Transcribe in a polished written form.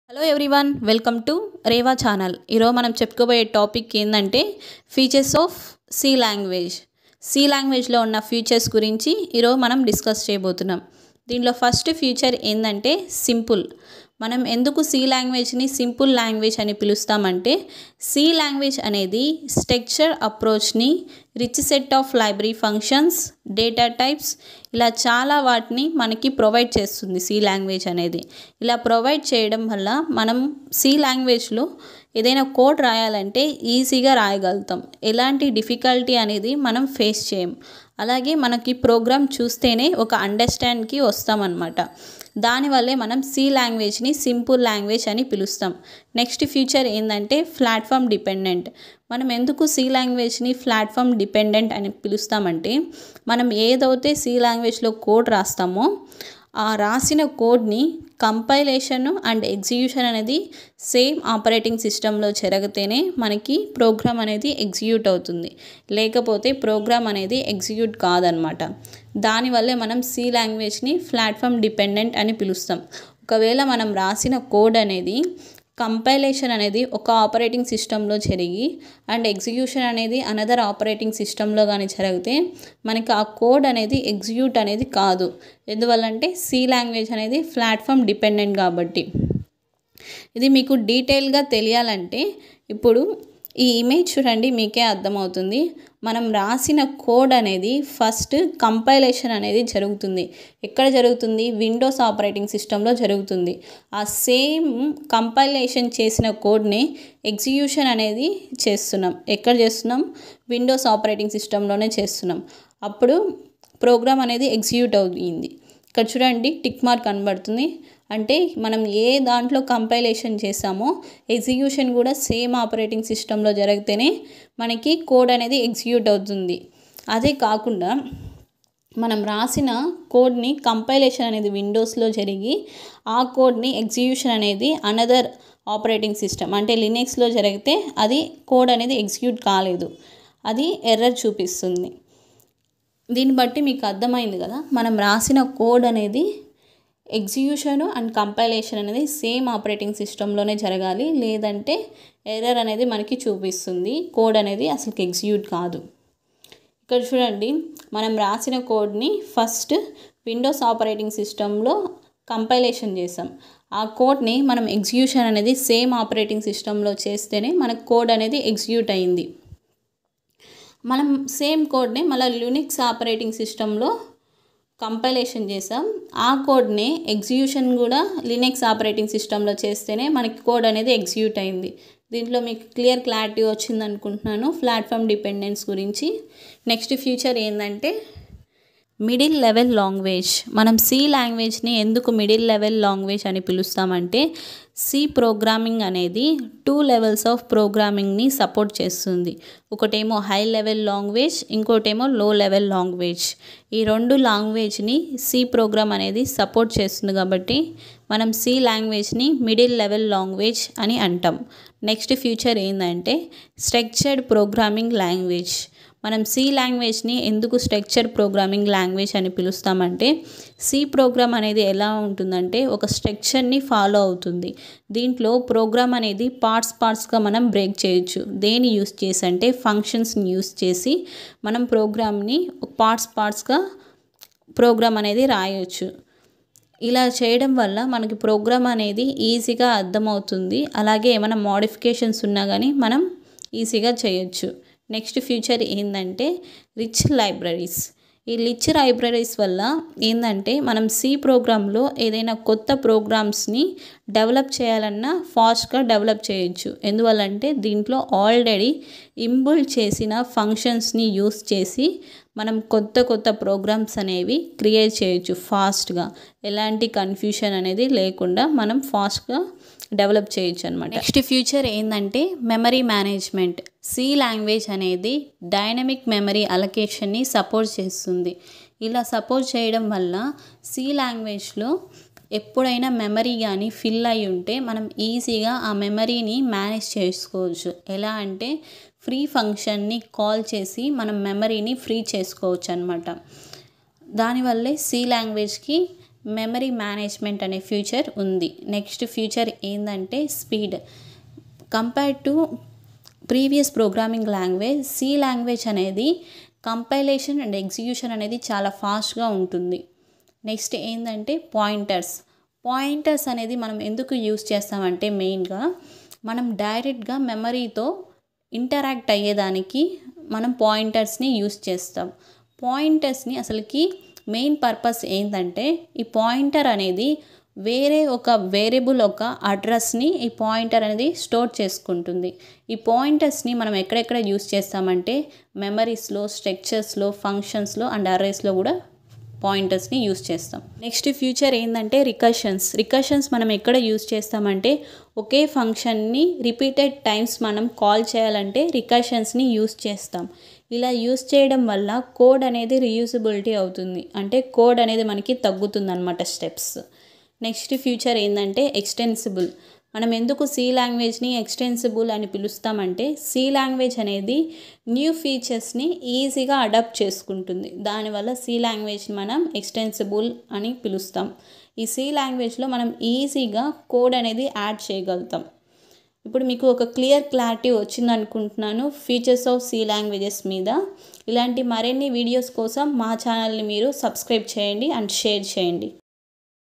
Hello everyone, welcome to Reva channel. ఈరోజు మనం చెప్పుకోబోయే టాపిక్ ఏంటంటే features of C language. C లాంగ్వేజ్లో ఉన్న ఫీచర్స్ గురించి ఈరోజు మనం డిస్కస్ చేయబోతున్నాం. దీనిలో ఫస్ట్ ఫీచర్ ఏంటంటే సింపుల్. మనం ఎందుకు సి లాంగ్వేజ్ని సింపుల్ లాంగ్వేజ్ అని పిలుస్తామంటే సి లాంగ్వేజ్ అనేది స్ట్రక్చర్ అప్రోచ్ని, rich set of library functions, data types ఇలా చాలా వాటిని మనకి ప్రొవైడ్ చేస్తుంది సి లాంగ్వేజ్ అనేది. ఇలా ప్రొవైడ్ చేయడం వల్ల మనం సి లాంగ్వేజ్లో ఏదైనా కోడ్ రాయాలంటే ఈజీగా రాయగలుగుతాం. ఎలాంటి డిఫికల్టీ అనేది మనం ఫేస్ చేయం. అలాగే మనకి ప్రోగ్రామ్ చూస్తేనే ఒక అండర్స్టాండ్కి వస్తామన్నమాట. దానివల్లే మనం సి లాంగ్వేజ్ని సింపుల్ లాంగ్వేజ్ అని పిలుస్తాం. నెక్స్ట్ ఫీచర్ ఏంటంటే ప్లాట్ఫామ్ డిపెండెంట్. మనం ఎందుకు సి లాంగ్వేజ్ని ప్లాట్ఫామ్ డిపెండెంట్ అని పిలుస్తామంటే మనం ఏదైతే సి లాంగ్వేజ్లో కోడ్ రాస్తామో ఆ రాసిన కోడ్ని కంపైలేషన్ అండ్ ఎగ్జిక్యూషన్ అనేది సేమ్ ఆపరేటింగ్ సిస్టంలో జరిగితేనే మనకి ప్రోగ్రామ్ అనేది ఎగ్జిక్యూట్ అవుతుంది. లేకపోతే ప్రోగ్రామ్ అనేది ఎగ్జిక్యూట్ కాదనమాట. దానివల్లే మనం సి లాంగ్వేజ్ని ప్లాట్ఫామ్ డిపెండెంట్ అని పిలుస్తాం. ఒకవేళ మనం రాసిన కోడ్ అనేది కంపైలేషన్ అనేది ఒక ఆపరేటింగ్ సిస్టంలో జరిగి అండ్ ఎగ్జిక్యూషన్ అనేది అనదర్ ఆపరేటింగ్ సిస్టంలో కానీ జరిగితే మనకి ఆ కోడ్ అనేది ఎగ్జిక్యూట్ అనేది కాదు. ఎందువల్లంటే సి లాంగ్వేజ్ అనేది ప్లాట్ఫామ్ డిపెండెంట్ కాబట్టి. ఇది మీకు డీటెయిల్గా తెలియాలంటే ఇప్పుడు ఈ ఇమేజ్ చూడండి, మీకే అర్థమవుతుంది. మనం రాసిన కోడ్ అనేది ఫస్ట్ కంపైలేషన్ అనేది జరుగుతుంది. ఎక్కడ జరుగుతుంది? విండోస్ ఆపరేటింగ్ సిస్టంలో జరుగుతుంది. ఆ సేమ్ కంపైలేషన్ చేసిన కోడ్ని ఎగ్జిక్యూషన్ అనేది చేస్తున్నాం. ఎక్కడ చేస్తున్నాం? విండోస్ ఆపరేటింగ్ సిస్టంలోనే చేస్తున్నాం. అప్పుడు ప్రోగ్రామ్ అనేది ఎగ్జిక్యూట్ అవుతుంది. ఇక్కడ చూడండి, టిక్ మార్క్ కనబడుతుంది. అంటే మనం ఏ దాంట్లో కంపైలేషన్ చేసామో ఎగ్జిక్యూషన్ కూడా సేమ్ ఆపరేటింగ్ సిస్టంలో జరిగితేనే మనకి కోడ్ అనేది ఎగ్జిక్యూట్ అవుతుంది. అదే కాకుండా మనం రాసిన కోడ్ని కంపైలేషన్ అనేది విండోస్లో జరిగి ఆ కోడ్ని ఎగ్జిక్యూషన్ అనేది అనదర్ ఆపరేటింగ్ సిస్టమ్ అంటే లినక్స్లో జరిగితే అది కోడ్ అనేది ఎగ్జిక్యూట్ కాలేదు, అది ఎర్రర్ చూపిస్తుంది. దీన్ని బట్టి మీకు అర్థమైంది కదా, మనం రాసిన కోడ్ అనేది ఎగ్జిక్యూషన్ అండ్ కంపైలేషన్ అనేది సేమ్ ఆపరేటింగ్ సిస్టంలోనే జరగాలి, లేదంటే ఎర్రర్ అనేది మనకి చూపిస్తుంది, కోడ్ అనేది అసలు ఎగ్జిక్యూట్ కాదు. ఇక్కడ చూడండి, మనం రాసిన కోడ్ని ఫస్ట్ విండోస్ ఆపరేటింగ్ సిస్టంలో కంపైలేషన్ చేసాం. ఆ కోడ్ని మనం ఎగ్జిక్యూషన్ అనేది సేమ్ ఆపరేటింగ్ సిస్టంలో చేస్తేనే మనకు కోడ్ అనేది ఎగ్జిక్యూట్ అయింది. మనం సేమ్ కోడ్ని మళ్ళీ లినక్స్ ఆపరేటింగ్ సిస్టంలో కంపైలేషన్ చేసాం. ఆ కోడ్ని ఎగ్జిక్యూషన్ కూడా లినక్స్ ఆపరేటింగ్ సిస్టంలో చేస్తేనే మనకి కోడ్ అనేది ఎగ్జిక్యూట్ అయింది. దీంట్లో మీకు క్లారిటీ వచ్చింది అనుకుంటున్నాను ప్లాట్ఫామ్ డిపెండెన్స్ గురించి. నెక్స్ట్ ఫీచర్ ఏంటంటే మిడిల్ లెవెల్ లాంగ్వేజ్. మనం సి లాంగ్వేజ్ని ఎందుకు మిడిల్ లెవెల్ లాంగ్వేజ్ అని పిలుస్తామంటే సి ప్రోగ్రామింగ్ అనేది 2 లెవెల్స్ ఆఫ్ ప్రోగ్రామింగ్ని సపోర్ట్ చేస్తుంది. ఒకటేమో హై లెవెల్ లాంగ్వేజ్, ఇంకోటేమో లో లెవెల్ లాంగ్వేజ్. ఈ 2 లాంగ్వేజ్ని సి ప్రోగ్రామ్ అనేది సపోర్ట్ చేస్తుంది కాబట్టి మనం సి లాంగ్వేజ్ని మిడిల్ లెవెల్ లాంగ్వేజ్ అని అంటాం. నెక్స్ట్ ఫీచర్ ఏంటంటే స్ట్రక్చర్డ్ ప్రోగ్రామింగ్ లాంగ్వేజ్. మనం సి లాంగ్వేజ్ని ఎందుకు స్ట్రక్చర్ ప్రోగ్రామింగ్ లాంగ్వేజ్ అని పిలుస్తామంటే సి ప్రోగ్రామ్ అనేది ఎలా ఉంటుందంటే ఒక స్ట్రక్చర్ని ఫాలో అవుతుంది. దీంట్లో ప్రోగ్రామ్ అనేది పార్ట్స్గా మనం బ్రేక్ చేయొచ్చు. దేని యూస్ చేసి అంటే ఫంక్షన్స్ని యూస్ చేసి మనం ప్రోగ్రామ్ని పార్ట్స్గా ప్రోగ్రామ్ అనేది రాయొచ్చు. ఇలా చేయడం వల్ల మనకి ప్రోగ్రామ్ అనేది ఈజీగా అర్థమవుతుంది. అలాగే ఏమైనా మోడిఫికేషన్స్ ఉన్నా కానీ మనం ఈజీగా చేయొచ్చు. నెక్స్ట్ ఫీచర్ ఏంటంటే రిచ్ లైబ్రరీస్. ఈ రిచ్ లైబ్రరీస్ వల్ల ఏంటంటే మనం సి ప్రోగ్రాంలో ఏదైనా కొత్త ప్రోగ్రామ్స్ని డెవలప్ చేయాలన్నా ఫాస్ట్గా డెవలప్ చేయొచ్చు. ఎందువల్లంటే దీంట్లో ఆల్రెడీ ఇంబుల్డ్ చేసిన ఫంక్షన్స్ని యూస్ చేసి మనం కొత్త ప్రోగ్రామ్స్ అనేవి క్రియేట్ చేయొచ్చు ఫాస్ట్గా. ఎలాంటి కన్ఫ్యూషన్ అనేది లేకుండా మనం ఫాస్ట్గా డెవలప్ చేయొచ్చు అనమాట. నెక్స్ట్ ఫ్యూచర్ ఏంటంటే మెమరీ మేనేజ్మెంట్. సి లాంగ్వేజ్ అనేది డైనమిక్ మెమరీ అలొకేషన్ని సపోర్ట్ చేస్తుంది. ఇలా సపోర్ట్ చేయడం వల్ల సి లాంగ్వేజ్లో ఎప్పుడైనా మెమరీ కానీ ఫిల్ అయి ఉంటే మనం ఈజీగా ఆ మెమరీని మేనేజ్ చేసుకోవచ్చు. ఎలా అంటే ఫ్రీ ఫంక్షన్ని కాల్ చేసి మనం మెమరీని ఫ్రీ చేసుకోవచ్చు అనమాట. దానివల్లే సి లాంగ్వేజ్కి మెమరీ మేనేజ్మెంట్ అనే ఫ్యూచర్ ఉంది. నెక్స్ట్ ఫ్యూచర్ ఏంటంటే speed. Compared to previous programming language, C language అనేది కంపైలేషన్ అండ్ ఎగ్జిక్యూషన్ అనేది చాలా ఫాస్ట్గా ఉంటుంది. నెక్స్ట్ ఏంటంటే పాయింటర్స్ అనేది మనం ఎందుకు యూస్ చేస్తామంటే మెయిన్గా మనం డైరెక్ట్గా మెమరీతో ఇంటరాక్ట్ అయ్యేదానికి మనం పాయింటర్స్ని యూస్ చేస్తాం. పాయింటర్స్ని అసలుకి మెయిన్ పర్పస్ ఏంటంటే ఈ పాయింటర్ అనేది వేరే ఒక వేరియబుల్ ఒక అడ్రస్ని ఈ పాయింటర్ అనేది స్టోర్ చేసుకుంటుంది. ఈ పాయింటర్స్ని మనం ఎక్కడెక్కడ యూస్ చేస్తామంటే మెమరీస్లో, స్ట్రక్చర్స్లో, ఫంక్షన్స్లో అండ్ అర్రేస్లో కూడా పాయింటర్స్ని యూస్ చేస్తాం. నెక్స్ట్ ఫ్యూచర్ ఏంటంటే రికర్షన్స్ మనం ఎక్కడ యూస్ చేస్తామంటే ఒకే ఫంక్షన్ని రిపీటెడ్ టైమ్స్ మనం కాల్ చేయాలంటే రికర్షన్స్ని యూస్ చేస్తాం. ఇలా యూస్ చేయడం వల్ల కోడ్ అనేది రీయూజబిలిటీ అవుతుంది, అంటే కోడ్ అనేది మనకి తగ్గుతుంది అన్నమాట స్టెప్స్. నెక్స్ట్ ఫ్యూచర్ ఏంటంటే ఎక్స్టెన్సిబుల్. మనం ఎందుకు సి లాంగ్వేజ్ని ఎక్స్టెన్సిబుల్ అని పిలుస్తామంటే సి లాంగ్వేజ్ అనేది న్యూ ఫీచర్స్ని ఈజీగా అడాప్ట్ చేసుకుంటుంది. దానివల్ల సి లాంగ్వేజ్ని మనం ఎక్స్టెన్సిబుల్ అని పిలుస్తాం. ఈ సి లాంగ్వేజ్లో మనం ఈజీగా కోడ్ అనేది యాడ్ చేయగలుగుతాం. ఇప్పుడు మీకు ఒక క్లారిటీ వచ్చింది అనుకుంటున్నాను ఫీచర్స్ ఆఫ్ సి లాంగ్వేజెస్ మీద. ఇలాంటి మరిన్ని వీడియోస్ కోసం మా ఛానల్ని మీరు సబ్స్క్రైబ్ చేయండి అండ్ షేర్ చేయండి.